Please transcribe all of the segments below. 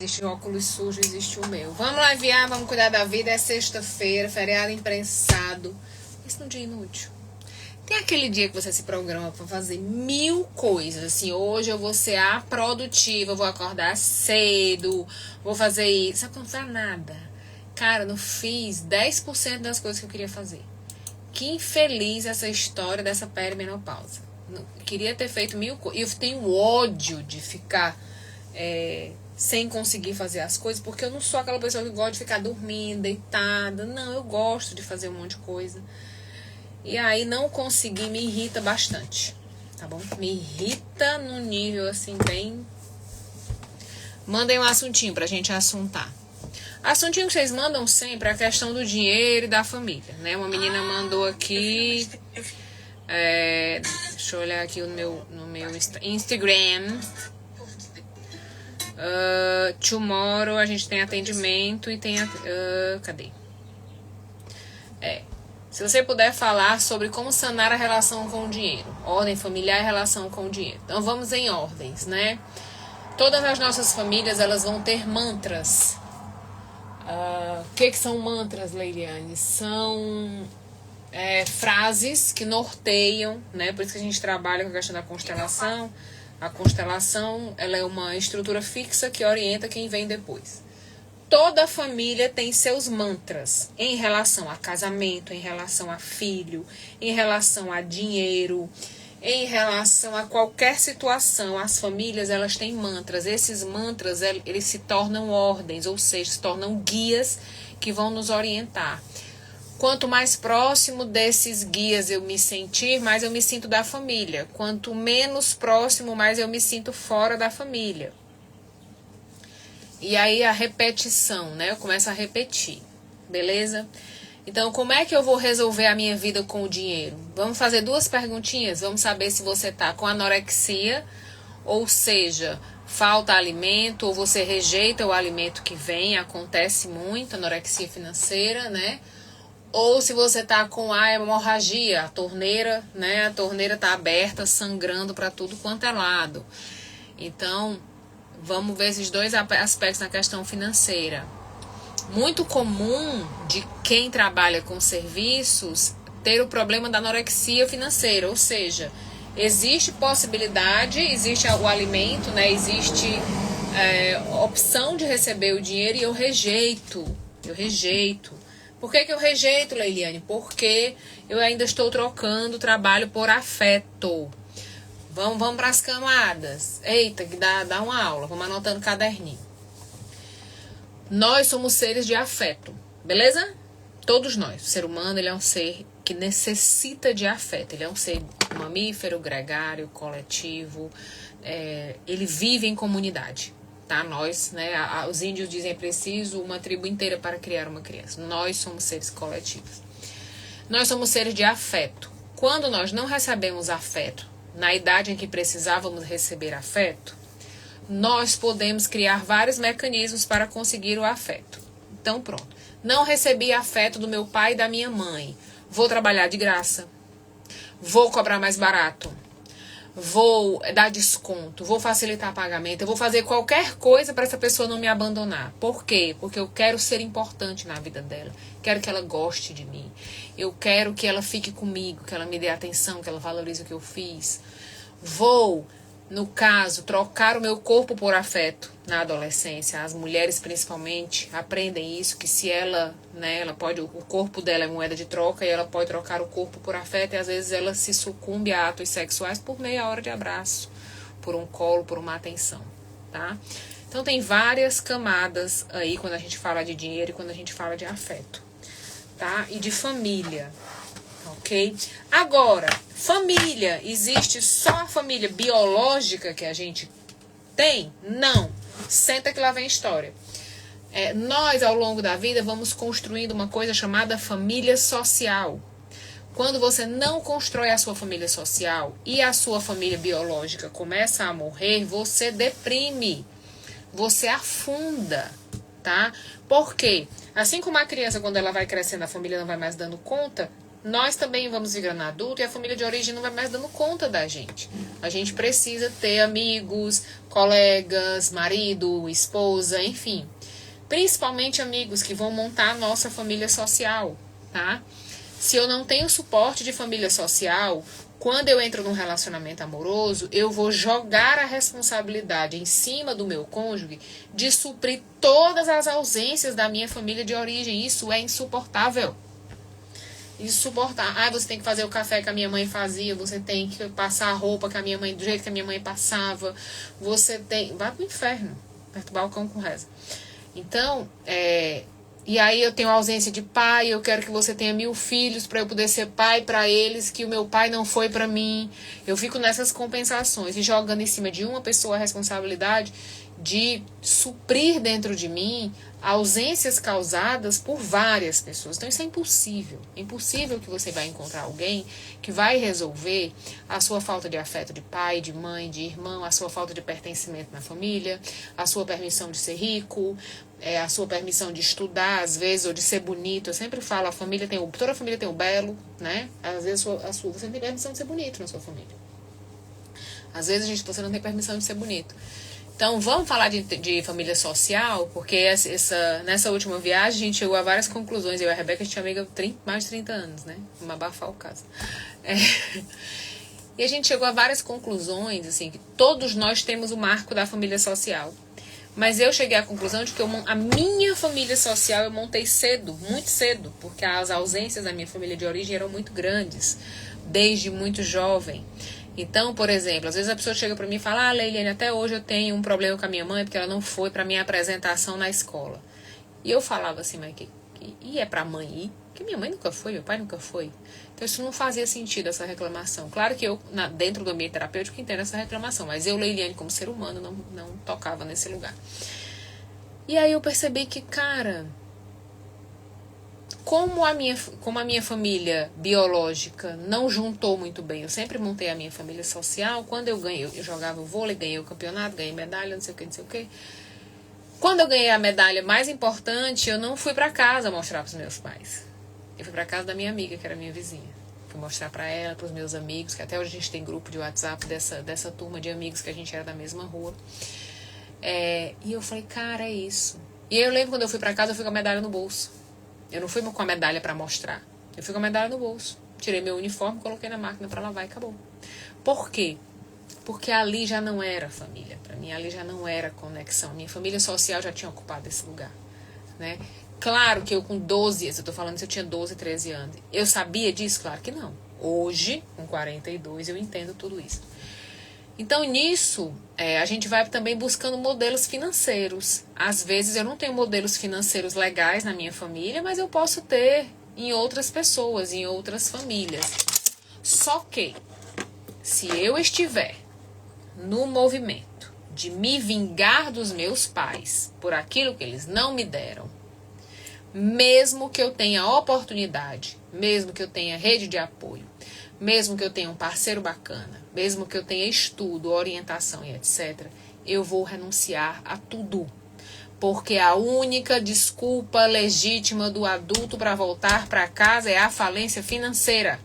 Existe o óculos sujo, existe o meu. Vamos lá enviar, vamos cuidar da vida. É sexta-feira, feriado imprensado. Isso não é um dia inútil. Tem aquele dia que você se programa pra fazer 1000 coisas. Assim, hoje eu vou ser a produtiva, vou acordar cedo, vou fazer isso. Só que não faz nada. Cara, não fiz 10% das coisas que eu queria fazer. Que infeliz essa história dessa perimenopausa. Queria ter feito 1000 coisas. E eu tenho ódio de ficar sem conseguir fazer as coisas, porque eu não sou aquela pessoa que gosta de ficar dormindo, deitada. Não, eu gosto de fazer um monte de coisa. E aí não conseguir me irrita bastante, tá bom? Me irrita no nível assim bem... Mandem um assuntinho pra gente assuntar. Assuntinho que vocês mandam sempre é a questão do dinheiro e da família, né? Uma menina mandou aqui... deixa eu olhar aqui no meu Instagram. Tomorrow a gente tem atendimento e tem... cadê? Se você puder falar sobre como sanar a relação com o dinheiro. Ordem familiar e relação com o dinheiro. Então vamos em ordens, né? Todas as nossas famílias, elas vão ter mantras. O que são mantras, Leiliane? São frases que norteiam, né? Por isso que a gente trabalha com a questão da constelação. A constelação, ela é uma estrutura fixa que orienta quem vem depois. Toda família tem seus mantras em relação a casamento, em relação a filho, em relação a dinheiro, em relação a qualquer situação. As famílias, elas têm mantras. Esses mantras, eles se tornam ordens, ou seja, se tornam guias que vão nos orientar. Quanto mais próximo desses guias eu me sentir, mais eu me sinto da família. Quanto menos próximo, mais eu me sinto fora da família. E aí a repetição, né? Eu começo a repetir, beleza? Então, como é que eu vou resolver a minha vida com o dinheiro? Vamos fazer 2 perguntinhas. Vamos saber se você tá com anorexia, ou seja, falta alimento, ou você rejeita o alimento que vem. Acontece muito, anorexia financeira, né? Ou se você tá com a hemorragia, a torneira, né? A torneira tá aberta, sangrando para tudo quanto é lado. Então, vamos ver esses 2 aspectos na questão financeira. Muito comum de quem trabalha com serviços ter o problema da anorexia financeira, ou seja, existe possibilidade, existe o alimento, né? Existe opção de receber o dinheiro e eu rejeito. Por que eu rejeito, Leiliane? Porque eu ainda estou trocando trabalho por afeto. Vamos para as camadas. Eita, que dá uma aula. Vamos anotando no caderninho. Nós somos seres de afeto, beleza? Todos nós. O ser humano, ele é um ser que necessita de afeto. Ele é um ser mamífero, gregário, coletivo. Ele vive em comunidade. Tá? Nós, né? Os índios dizem, é preciso uma tribo inteira para criar uma criança. Nós somos seres coletivos. Nós somos seres de afeto. Quando nós não recebemos afeto, na idade em que precisávamos receber afeto, nós podemos criar vários mecanismos para conseguir o afeto. Então, pronto. Não recebi afeto do meu pai e da minha mãe. Vou trabalhar de graça. Vou cobrar mais barato. Vou dar desconto. Vou facilitar pagamento. Eu vou fazer qualquer coisa para essa pessoa não me abandonar. Por quê? Porque eu quero ser importante na vida dela. Quero que ela goste de mim. Eu quero que ela fique comigo, que ela me dê atenção, que ela valorize o que eu fiz. Vou, no caso, trocar o meu corpo por afeto na adolescência. As mulheres, principalmente, aprendem isso, que se ela, né, ela pode, o corpo dela é moeda de troca e ela pode trocar o corpo por afeto e às vezes ela se sucumbe a atos sexuais por meia hora de abraço, por um colo, por uma atenção, tá? Então tem várias camadas aí quando a gente fala de dinheiro e quando a gente fala de afeto, tá? E de família, ok? Agora, família, existe só a família biológica que a gente tem? Não. Senta que lá vem a história. Nós, ao longo da vida, vamos construindo uma coisa chamada família social. Quando você não constrói a sua família social e a sua família biológica começa a morrer, você deprime, você afunda, tá? Por quê? Assim como a criança, quando ela vai crescendo, a família não vai mais dando conta, nós também vamos virando adulto e a família de origem não vai mais dando conta da gente. A gente precisa ter amigos, colegas, marido, esposa, enfim. Principalmente amigos que vão montar a nossa família social, tá? Se eu não tenho suporte de família social, quando eu entro num relacionamento amoroso, eu vou jogar a responsabilidade em cima do meu cônjuge de suprir todas as ausências da minha família de origem. Isso é insuportável. Insuportável. Você tem que fazer o café que a minha mãe fazia, você tem que passar a roupa que a minha mãe, do jeito que a minha mãe passava, você tem... Vai pro inferno, perturbar o cão com reza. Então, e aí eu tenho ausência de pai, eu quero que você tenha 1000 filhos para eu poder ser pai para eles, que o meu pai não foi para mim. Eu fico nessas compensações e jogando em cima de uma pessoa a responsabilidade de suprir dentro de mim ausências causadas por várias pessoas. Então isso é impossível. É impossível que você vai encontrar alguém que vai resolver a sua falta de afeto de pai, de mãe, de irmão, a sua falta de pertencimento na família, a sua permissão de ser rico, a sua permissão de estudar, às vezes, ou de ser bonito. Eu sempre falo, toda a família tem o belo, né? Às vezes você não tem permissão de ser bonito na sua família. Às vezes você não tem permissão de ser bonito. Então, vamos falar de família social, porque nessa última viagem a gente chegou a várias conclusões. Eu e a Rebeca, a gente é amiga há mais de 30 anos, né? Vamos abafar o caso. E a gente chegou a várias conclusões, assim, que todos nós temos o marco da família social. Mas eu cheguei à conclusão de que a minha família social eu montei cedo, muito cedo, porque as ausências da minha família de origem eram muito grandes, desde muito jovem. Então, por exemplo, às vezes a pessoa chega pra mim e fala: Leiliane, até hoje eu tenho um problema com a minha mãe porque ela não foi pra minha apresentação na escola. E eu falava assim, mas e é pra mãe ir? Porque minha mãe nunca foi, meu pai nunca foi. Então isso não fazia sentido, essa reclamação. Claro que eu, dentro do ambiente terapêutico, entendo essa reclamação, mas eu, Leiliane, como ser humano, não tocava nesse lugar. E aí eu percebi que, cara, como a minha família biológica não juntou muito bem, eu sempre montei a minha família social. Quando eu jogava vôlei, ganhei o campeonato, ganhei medalha, não sei o que. Quando eu ganhei a medalha mais importante, eu não fui pra casa mostrar pros meus pais. Eu fui pra casa da minha amiga, que era minha vizinha. Fui mostrar pra ela, pros meus amigos, que até hoje a gente tem grupo de WhatsApp dessa turma de amigos que a gente era da mesma rua. E eu falei, cara, é isso. E eu lembro quando eu fui pra casa, eu fui com a medalha no bolso. Eu não fui com a medalha pra mostrar. Eu fui com a medalha no bolso. Tirei meu uniforme, coloquei na máquina pra lavar e acabou. Por quê? Porque ali já não era família. Pra mim, ali já não era conexão. Minha família social já tinha ocupado esse lugar, né? Claro que eu com 12 anos, eu tô falando se eu tinha 12, 13 anos. Eu sabia disso? Claro que não. Hoje, com 42, eu entendo tudo isso. Então, nisso, a gente vai também buscando modelos financeiros. Às vezes, eu não tenho modelos financeiros legais na minha família, mas eu posso ter em outras pessoas, em outras famílias. Só que, se eu estiver no movimento de me vingar dos meus pais por aquilo que eles não me deram, mesmo que eu tenha oportunidade, mesmo que eu tenha rede de apoio, mesmo que eu tenha um parceiro bacana, mesmo que eu tenha estudo, orientação e etc., eu vou renunciar a tudo. Porque a única desculpa legítima do adulto para voltar para casa é a falência financeira.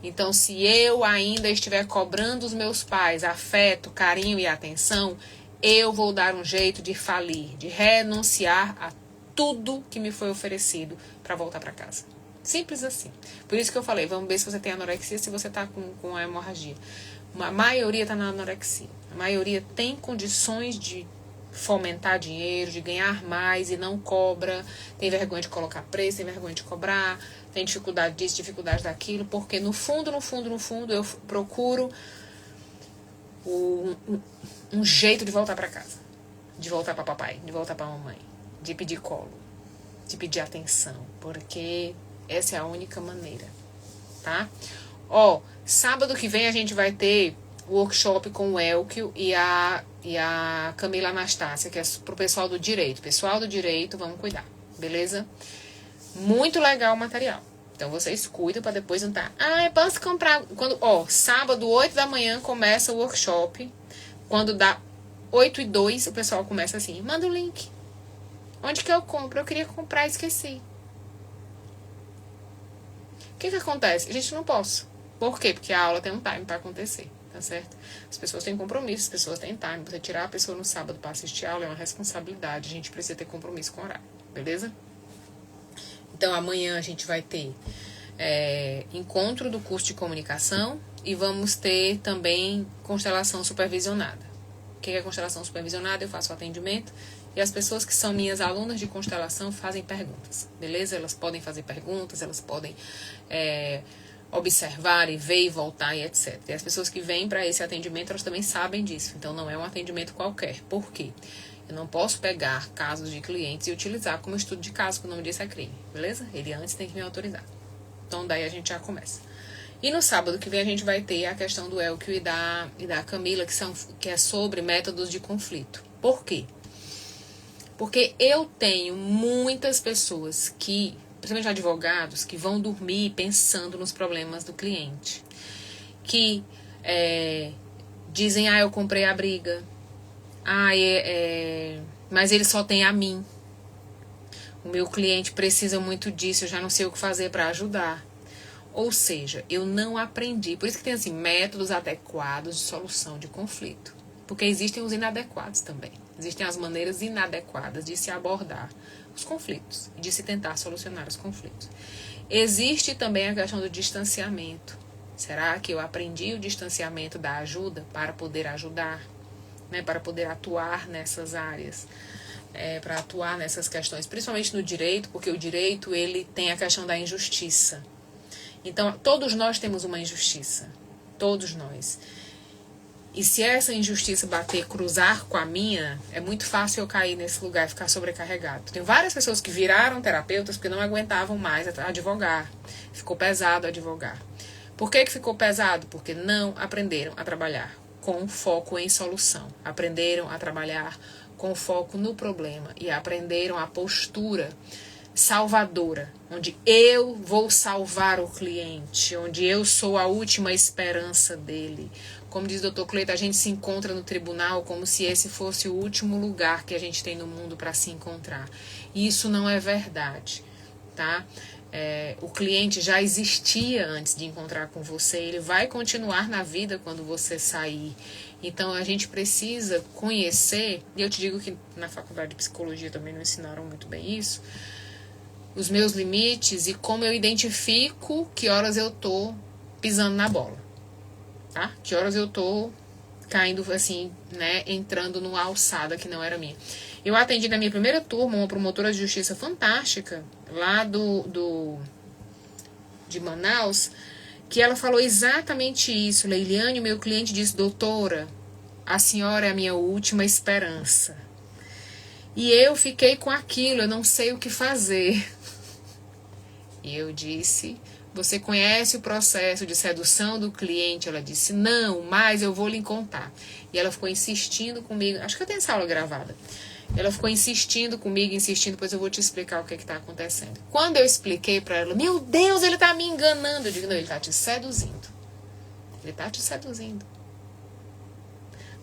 Então, se eu ainda estiver cobrando os meus pais afeto, carinho e atenção, eu vou dar um jeito de falir, de renunciar a tudo que me foi oferecido para voltar para casa. Simples assim. Por isso que eu falei, vamos ver se você tem anorexia, se você está com a hemorragia. A maioria está na anorexia. A maioria tem condições de fomentar dinheiro, de ganhar mais e não cobra, tem vergonha de colocar preço, tem vergonha de cobrar, tem dificuldade disso, dificuldade daquilo, porque no fundo, eu procuro um jeito de voltar para casa, de voltar para papai, de voltar para mamãe, de pedir colo, de pedir atenção, porque essa é a única maneira, tá? Sábado que vem a gente vai ter o workshop com o Elkio e a Camila Anastácia, que é pro pessoal do direito. Pessoal do direito, vamos cuidar, beleza? Muito legal o material. Então vocês cuidam para depois não estar. Eu posso comprar. Sábado, 8 da manhã, começa o workshop. Quando dá 8:02, o pessoal começa assim: manda o link. Onde que eu compro? Eu queria comprar, esqueci. que acontece? A gente não pode. Por quê? Porque a aula tem um time para acontecer, tá certo? As pessoas têm compromisso, as pessoas têm time. Você tirar a pessoa no sábado para assistir a aula é uma responsabilidade. A gente precisa ter compromisso com o horário, beleza? Então, amanhã a gente vai ter encontro do curso de comunicação e vamos ter também constelação supervisionada. O que é constelação supervisionada? Eu faço o atendimento e as pessoas que são minhas alunas de constelação fazem perguntas, beleza? Elas podem fazer perguntas, elas podem observar e ver e voltar e etc. E as pessoas que vêm para esse atendimento, elas também sabem disso. Então, não é um atendimento qualquer. Por quê? Eu não posso pegar casos de clientes e utilizar como estudo de caso, que o nome disso é crime, beleza? Ele antes tem que me autorizar. Então, daí a gente já começa. E no sábado que vem a gente vai ter a questão do Elkio e da Camila, que é sobre métodos de conflito. Por quê? Porque eu tenho muitas pessoas que, principalmente advogados, que vão dormir pensando nos problemas do cliente. Que dizem, eu comprei a briga. Mas ele só tem a mim. O meu cliente precisa muito disso, eu já não sei o que fazer para ajudar. Ou seja, eu não aprendi. Por isso que tem assim, métodos adequados de solução de conflito. Porque existem os inadequados também. Existem as maneiras inadequadas de se abordar os conflitos e de se tentar solucionar os conflitos. Existe também a questão do distanciamento. Será que eu aprendi o distanciamento da ajuda para poder ajudar? Né, para poder atuar nessas áreas, para atuar nessas questões, principalmente no direito, porque o direito ele tem a questão da injustiça. Então, todos nós temos uma injustiça, todos nós. E se essa injustiça cruzar com a minha, é muito fácil eu cair nesse lugar e ficar sobrecarregado. Tem várias pessoas que viraram terapeutas porque não aguentavam mais advogar. Ficou pesado advogar. Por que ficou pesado? Porque não aprenderam a trabalhar com foco em solução. Aprenderam a trabalhar com foco no problema e aprenderam a postura salvadora, onde eu vou salvar o cliente, onde eu sou a última esperança dele. Como diz o Dr. Cleito, a gente se encontra no tribunal como se esse fosse o último lugar que a gente tem no mundo para se encontrar. E isso não é verdade, tá? O cliente já existia antes de encontrar com você, ele vai continuar na vida quando você sair. Então a gente precisa conhecer, e eu te digo que na faculdade de psicologia também não ensinaram muito bem isso, os meus limites e como eu identifico que horas eu tô pisando na bola, tá? Que horas eu tô caindo assim, né, entrando numa alçada que não era minha. Eu atendi na minha primeira turma uma promotora de justiça fantástica, lá de Manaus, que ela falou exatamente isso. Leiliane, o meu cliente disse, doutora, a senhora é a minha última esperança. E eu fiquei com aquilo, eu não sei o que fazer. E eu disse, você conhece o processo de sedução do cliente? Ela disse, não, mas eu vou lhe contar. E ela ficou insistindo comigo, acho que eu tenho essa aula gravada. Ela ficou insistindo comigo, depois eu vou te explicar o que está acontecendo. Quando eu expliquei para ela, meu Deus, ele está me enganando. Eu digo, não, ele está te seduzindo. Ele está te seduzindo.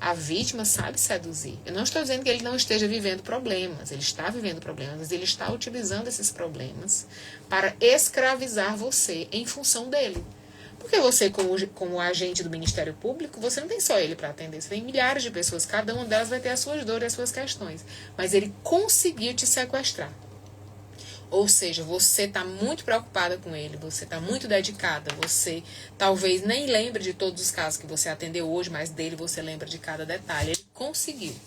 A vítima sabe seduzir. Eu não estou dizendo que ele não esteja vivendo problemas. Ele está vivendo problemas, mas ele está utilizando esses problemas para escravizar você em função dele. Porque você, como agente do Ministério Público, você não tem só ele para atender. Você tem milhares de pessoas. Cada uma delas vai ter as suas dores e as suas questões. Mas ele conseguiu te sequestrar. Ou seja, você está muito preocupada com ele, você está muito dedicada, você talvez nem lembre de todos os casos que você atendeu hoje, mas dele você lembra de cada detalhe.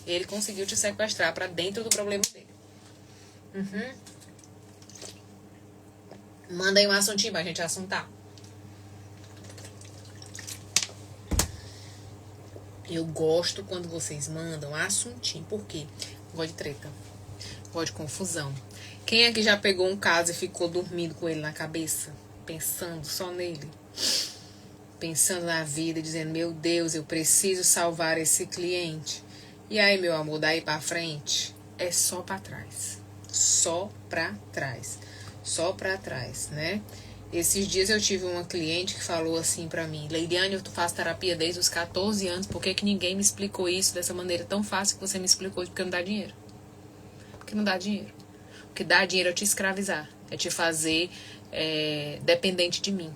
Ele conseguiu te sequestrar para dentro do problema dele. Manda aí um assuntinho pra gente assuntar. Eu gosto quando vocês mandam assuntinho, por quê? Gosto de treta, gosto de confusão. Quem aqui já pegou um caso e ficou dormindo com ele na cabeça? Pensando só nele? Pensando na vida e dizendo, meu Deus, eu preciso salvar esse cliente. E aí, meu amor, daí pra frente, é só pra trás. Só pra trás. Só pra trás, né? Esses dias eu tive uma cliente que falou assim pra mim, Leiliane, eu faço terapia desde os 14 anos, por que ninguém me explicou isso dessa maneira tão fácil que você me explicou? Porque não dá dinheiro. Porque não dá dinheiro. O que dá dinheiro é te escravizar, é te fazer dependente de mim.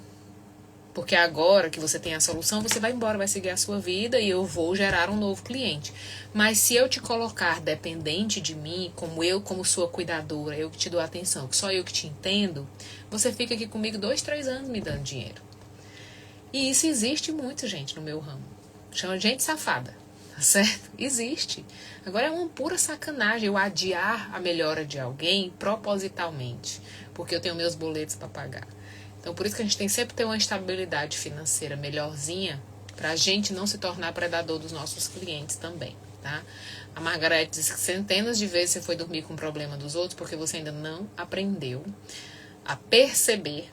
Porque agora que você tem a solução, você vai embora, vai seguir a sua vida e eu vou gerar um novo cliente. Mas se eu te colocar dependente de mim, como sua cuidadora, eu que te dou atenção, que só eu que te entendo, você fica aqui comigo 2, 3 anos me dando dinheiro. E isso existe muito, gente, no meu ramo. Chama de gente safada, tá certo? Existe. Agora é uma pura sacanagem eu adiar a melhora de alguém propositalmente, porque eu tenho meus boletos para pagar. Então, por isso que a gente tem sempre que ter uma estabilidade financeira melhorzinha, para a gente não se tornar predador dos nossos clientes também, tá? A Margareth diz que centenas de vezes você foi dormir com o problema dos outros porque você ainda não aprendeu a perceber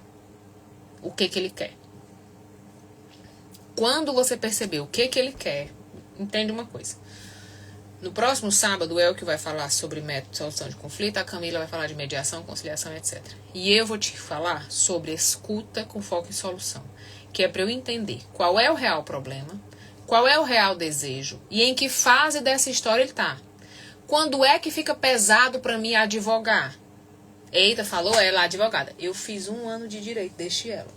o que ele quer. Quando você perceber o que ele quer, entende uma coisa. No próximo sábado, é o que vai falar sobre método de solução de conflito, a Camila vai falar de mediação, conciliação, etc. E eu vou te falar sobre escuta com foco em solução, que é para eu entender qual é o real problema, qual é o real desejo e em que fase dessa história ele está. Quando é que fica pesado para mim advogar? Eita, falou ela, advogada. Eu fiz 1 ano de direito, deixe ela.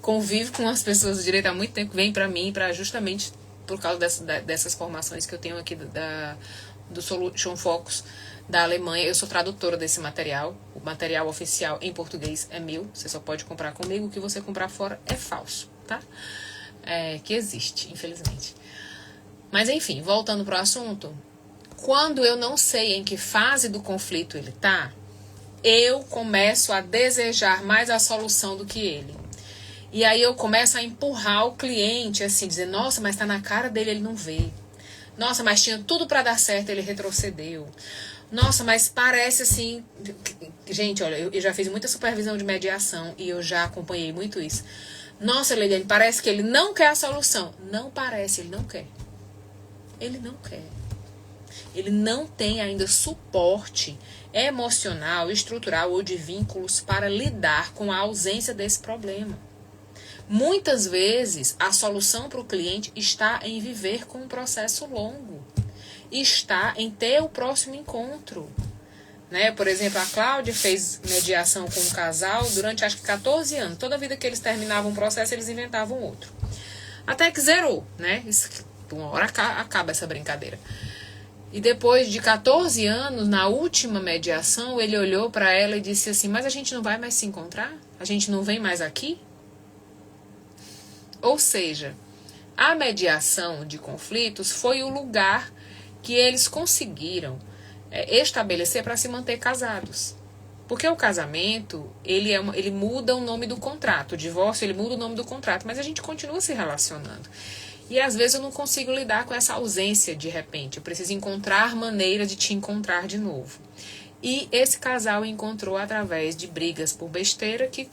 Convivo com as pessoas de direito há muito tempo, vem para mim para justamente por causa dessas formações que eu tenho aqui do Solution Focus da Alemanha. Eu sou tradutora desse material. O material oficial em português é meu. Você só pode comprar comigo. O que você comprar fora é falso, tá? Que existe, infelizmente. Mas enfim, voltando para o assunto. Quando eu não sei em que fase do conflito ele tá, eu começo a desejar mais a solução do que ele. E aí eu começo a empurrar o cliente, assim, dizer, nossa, mas tá na cara dele, ele não vê. Nossa, mas tinha tudo para dar certo, ele retrocedeu. Nossa, mas parece assim... Gente, olha, eu já fiz muita supervisão de mediação e eu já acompanhei muito isso. Nossa, Leidiane, parece que ele não quer a solução. Não parece, ele não quer. Ele não quer. Ele não tem ainda suporte emocional, estrutural ou de vínculos para lidar com a ausência desse problema. Muitas vezes, a solução para o cliente está em viver com um processo longo. Está em ter o próximo encontro. Né? Por exemplo, a Cláudia fez mediação com um casal durante, acho que 14 anos. Toda vida que eles terminavam um processo, eles inventavam outro. Até que zerou, né? Uma hora acaba essa brincadeira. E depois de 14 anos, na última mediação, ele olhou para ela e disse assim, mas a gente não vai mais se encontrar? A gente não vem mais aqui? Ou seja, a mediação de conflitos foi o lugar que eles conseguiram estabelecer para se manter casados. Porque o casamento, ele muda o nome do contrato. O divórcio, ele muda o nome do contrato, mas a gente continua se relacionando. E às vezes eu não consigo lidar com essa ausência de repente. Eu preciso encontrar maneira de te encontrar de novo. E esse casal encontrou através de brigas por besteira que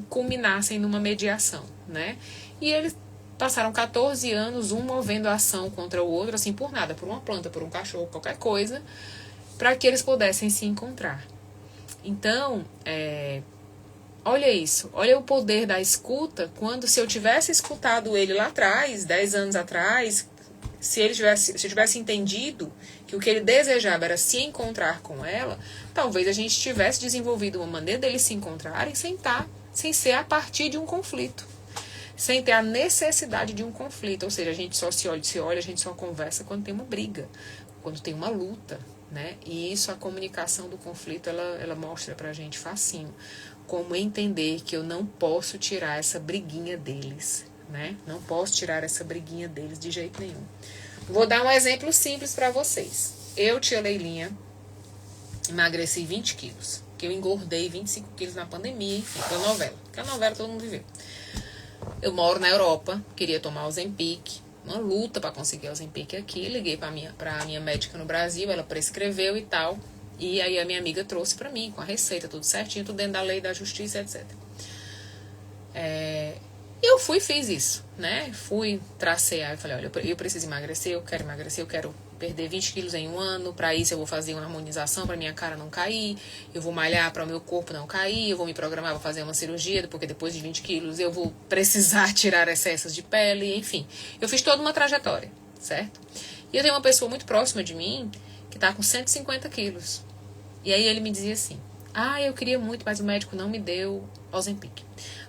culminassem numa mediação, né? E eles passaram 14 anos, um movendo a ação contra o outro, assim, por nada, por uma planta, por um cachorro, qualquer coisa, para que eles pudessem se encontrar. Então, olha isso, olha o poder da escuta, quando se eu tivesse escutado ele lá atrás, 10 anos atrás, se eu tivesse entendido que o que ele desejava era se encontrar com ela, talvez a gente tivesse desenvolvido uma maneira deles se encontrarem sem ser a partir de um conflito. Sem ter a necessidade de um conflito. Ou seja, a gente só se olha, a gente só conversa quando tem uma briga, quando tem uma luta, né? E isso, a comunicação do conflito, ela mostra pra gente facinho. Como entender que eu não posso tirar essa briguinha deles, né? Não posso tirar essa briguinha deles de jeito nenhum. Vou dar um exemplo simples pra vocês. Eu, tia Leilinha, emagreci 20 quilos. Que eu engordei 25 quilos na pandemia, enfim, pela novela. Porque a novela todo mundo viveu. Eu moro na Europa, queria tomar o Ozempic, uma luta para conseguir o Ozempic aqui. Liguei para minha médica no Brasil, ela prescreveu e tal. E aí a minha amiga trouxe para mim, com a receita, tudo certinho, tudo dentro da lei, da justiça, etc. E eu fiz isso, né? Tracei, aí eu falei, olha, eu preciso emagrecer, eu quero perder 20 quilos em 1 ano, para isso eu vou fazer uma harmonização para minha cara não cair, eu vou malhar para o meu corpo não cair, eu vou me programar para fazer uma cirurgia, porque depois de 20 quilos eu vou precisar tirar excessos de pele, enfim. Eu fiz toda uma trajetória, certo? E eu tenho uma pessoa muito próxima de mim que tá com 150 quilos. E aí ele me dizia assim, Ah, eu queria muito, mas o médico não me deu Ozempic.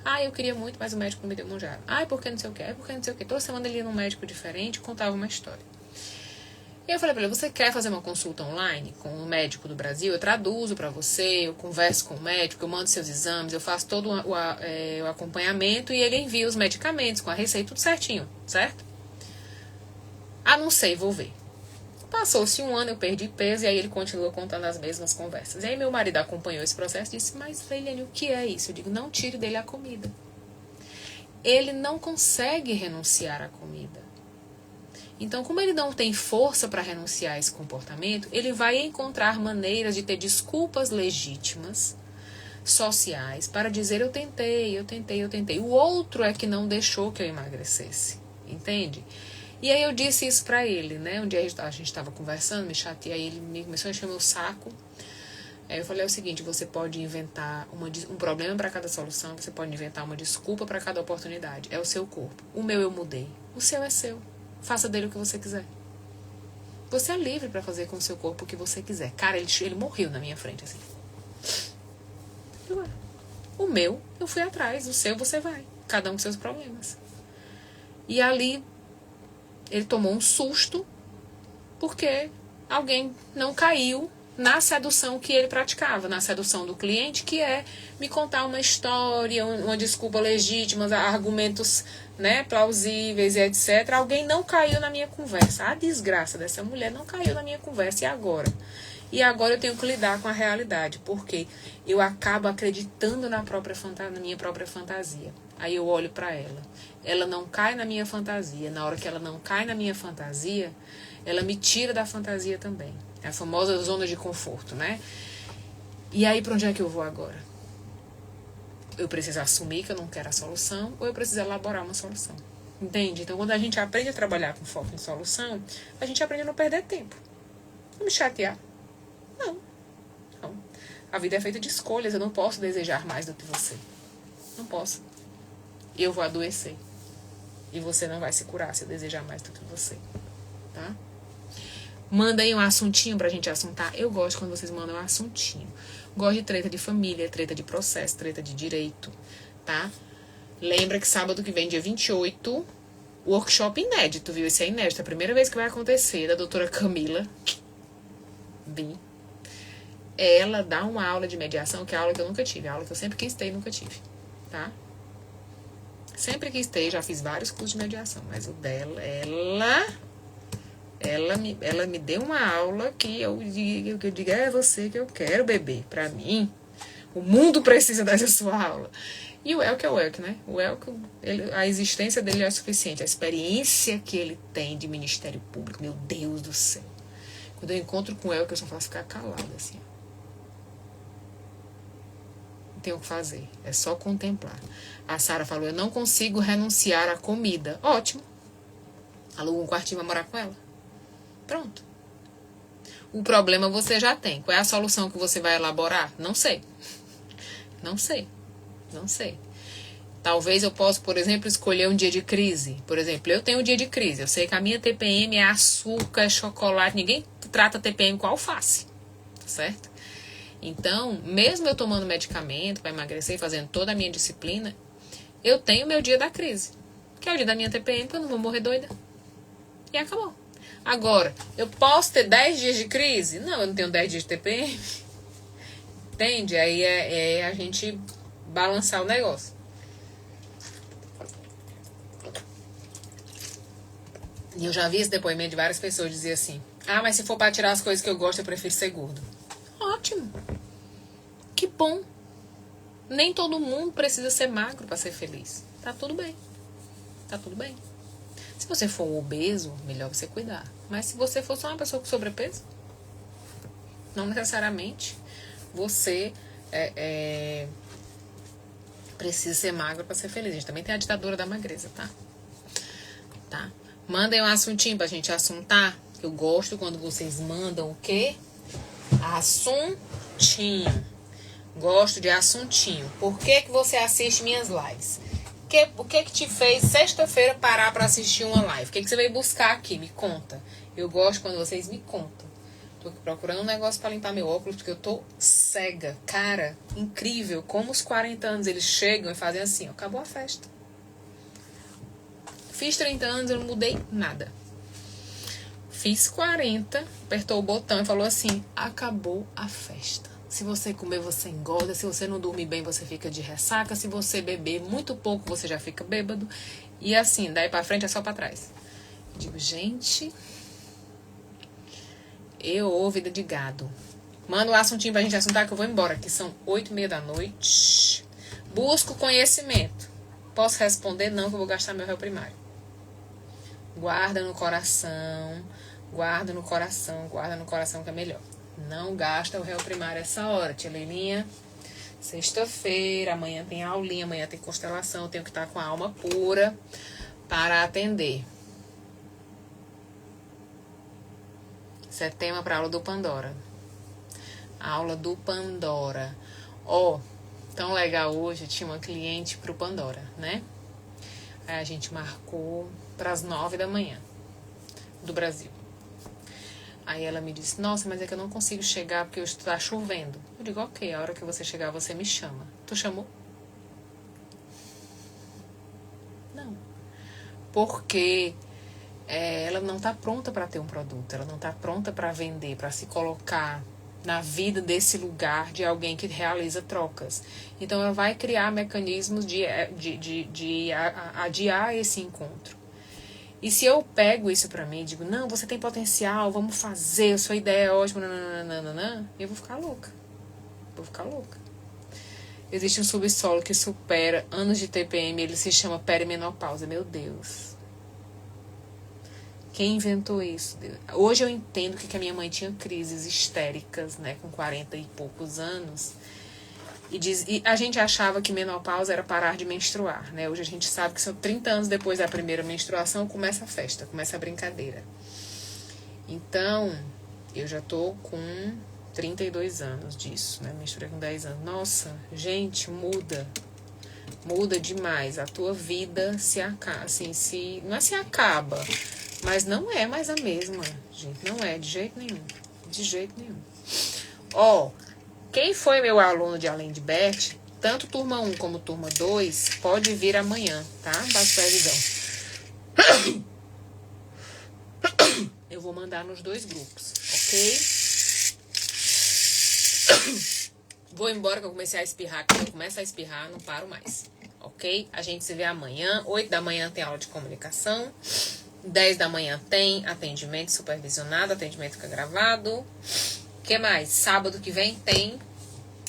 Ah, eu queria muito, mas o médico não me deu Mounjaro. Ah, porque não sei o que, porque não sei o que. Toda semana ele ia num médico diferente e contava uma história. E eu falei pra ele, você quer fazer uma consulta online com um médico do Brasil? Eu traduzo pra você, eu converso com o médico, eu mando seus exames, eu faço todo o acompanhamento e ele envia os medicamentos com a receita, tudo certinho, certo? Ah, não sei, vou ver. Passou-se um ano, eu perdi peso e aí ele continuou contando as mesmas conversas. E aí meu marido acompanhou esse processo e disse, mas Leilene, o que é isso? Eu digo, não tire dele a comida. Ele não consegue renunciar à comida. Então, como ele não tem força para renunciar a esse comportamento, ele vai encontrar maneiras de ter desculpas legítimas, sociais, para dizer eu tentei. O outro é que não deixou que eu emagrecesse. Entende? E aí eu disse isso pra ele, né? Um dia a gente tava conversando, me chateei, aí ele começou a encher meu saco. Aí eu falei, é o seguinte, você pode inventar um problema para cada solução, você pode inventar uma desculpa para cada oportunidade. É o seu corpo. O meu eu mudei. O seu é seu. Faça dele o que você quiser. Você é livre pra fazer com o seu corpo o que você quiser. Cara, ele morreu na minha frente, assim. O meu, eu fui atrás. O seu, você vai. Cada um com seus problemas. E ali ele tomou um susto porque alguém não caiu na sedução que ele praticava, na sedução do cliente, que é me contar uma história, uma desculpa legítima, argumentos, né, plausíveis e etc. Alguém não caiu na minha conversa. A desgraça dessa mulher não caiu na minha conversa. E agora? E agora eu tenho que lidar com a realidade, porque eu acabo acreditando na minha própria fantasia. Aí eu olho pra ela. Ela não cai na minha fantasia. Na hora que ela não cai na minha fantasia, ela me tira da fantasia também. É a famosa zona de conforto, né? E aí, pra onde é que eu vou agora? Eu preciso assumir que eu não quero a solução, ou eu preciso elaborar uma solução. Entende? Então, quando a gente aprende a trabalhar com foco em solução, a gente aprende a não perder tempo. Não me chatear. Não. A vida é feita de escolhas. Eu não posso desejar mais do que você. Não posso. Eu vou adoecer. E você não vai se curar se eu desejar mais do que você. Tá? Manda aí um assuntinho pra gente assuntar. Eu gosto quando vocês mandam um assuntinho. Gosto de treta de família, treta de processo, treta de direito, tá? Lembra que sábado que vem, dia 28, workshop inédito, viu? Esse é inédito. É a primeira vez que vai acontecer, da doutora Camila B. Ela dá uma aula de mediação, que é a aula que eu nunca tive. A aula que eu sempre quis ter e nunca tive, tá? Sempre quis ter, já fiz vários cursos de mediação. Mas o dela, ela me deu uma aula que eu digo, é você que eu quero, bebê. Pra mim, o mundo precisa dessa sua aula. E o Elke é o Elke, né? O Elke, a existência dele é suficiente. A experiência que ele tem de Ministério Público, meu Deus do céu. Quando eu encontro com o Elke, eu só faço ficar calada, assim. Não tem o que fazer. É só contemplar. A Sara falou, eu não consigo renunciar à comida. Ótimo. Aluga um quartinho pra morar com ela. Pronto. O problema você já tem. Qual é a solução que você vai elaborar? Não sei. Não sei. Talvez eu possa, por exemplo, escolher um dia de crise. Por exemplo, eu tenho um dia de crise. Eu sei que a minha TPM é açúcar, é chocolate. Ninguém trata TPM com alface. Certo? Então, mesmo eu tomando medicamento para emagrecer, fazendo toda a minha disciplina, eu tenho meu dia da crise. Que é o dia da minha TPM, porque eu não vou morrer doida. E acabou. Agora, eu posso ter 10 dias de crise? Não, eu não tenho 10 dias de TPM. Entende? Aí é a gente balançar o negócio. E eu já vi esse depoimento de várias pessoas dizer assim, ah, mas se for para tirar as coisas que eu gosto, eu prefiro ser gordo. Ótimo. Que bom. Nem todo mundo precisa ser magro para ser feliz. Tá tudo bem. Tá tudo bem. Se você for obeso, melhor você cuidar. Mas se você for só uma pessoa com sobrepeso, não necessariamente você precisa ser magro para ser feliz. A gente também tem a ditadura da magreza, tá? Mandem um assuntinho pra gente assuntar. Eu gosto quando vocês mandam o quê? Assuntinho. Gosto de assuntinho. Por que você assiste minhas lives? O que te fez sexta-feira parar para assistir uma live? O que você veio buscar aqui? Me conta. Eu gosto quando vocês me contam. Tô aqui procurando um negócio pra limpar meu óculos, porque eu tô cega. Cara, incrível como os 40 anos eles chegam e fazem assim, ó, acabou a festa. Fiz 30 anos, eu não mudei nada. Fiz 40, apertou o botão e falou assim, acabou a festa. Se você comer, você engorda. Se você não dormir bem, você fica de ressaca. Se você beber muito pouco, você já fica bêbado. E assim, daí pra frente é só pra trás. Eu digo, gente... vida de gado. Manda um assuntinho pra gente assuntar que eu vou embora, que são 8h30 da noite. Busco conhecimento. Posso responder? Não, que eu vou gastar meu réu primário. Guarda no coração, guarda no coração, guarda no coração que é melhor. Não gasta o réu primário essa hora, tia Leilinha. Sexta-feira, amanhã tem aulinha, amanhã tem constelação, eu tenho que estar com a alma pura para atender. Isso é tema para a aula do Pandora. A aula do Pandora. Tão legal hoje, tinha uma cliente pro Pandora, né? Aí a gente marcou para as 9 da manhã do Brasil. Aí ela me disse, nossa, mas é que eu não consigo chegar porque está chovendo. Eu digo, ok, a hora que você chegar você me chama. Tu chamou? Não. Porque ela não está pronta para ter um produto, ela não está pronta para vender, para se colocar na vida desse lugar de alguém que realiza trocas. Então ela vai criar mecanismos de adiar esse encontro. E se eu pego isso pra mim e digo, não, você tem potencial, vamos fazer, a sua ideia é ótima, eu vou ficar louca. Existe um subsolo que supera anos de TPM, ele se chama perimenopausa. Meu Deus. Quem inventou isso? Hoje eu entendo que a minha mãe tinha crises histéricas, né, com 40 e poucos anos. E a gente achava que menopausa era parar de menstruar, né? Hoje a gente sabe que são 30 anos depois da primeira menstruação, começa a festa, começa a brincadeira. Então, eu já tô com 32 anos disso, né? Menstruei com 10 anos. Nossa, gente, muda demais. A tua vida se acaba, assim, não é se acaba, mas não é mais a mesma, gente. Não é, de jeito nenhum. Quem foi meu aluno de Além de Beth, tanto turma 1 como turma 2, pode vir amanhã, tá? Basta previsão. Eu vou mandar nos 2 grupos, ok? Vou embora que eu comecei a espirrar. Quando eu começo a espirrar, não paro mais, ok? A gente se vê amanhã. 8 da manhã tem aula de comunicação. 10 da manhã tem atendimento supervisionado, atendimento que é gravado. O que mais? Sábado que vem tem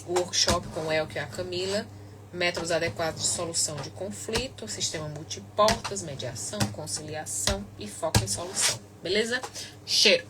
o workshop com o Elke e a Camila. Métodos adequados de solução de conflito, sistema multiportas, mediação, conciliação e foco em solução. Beleza? Cheiro!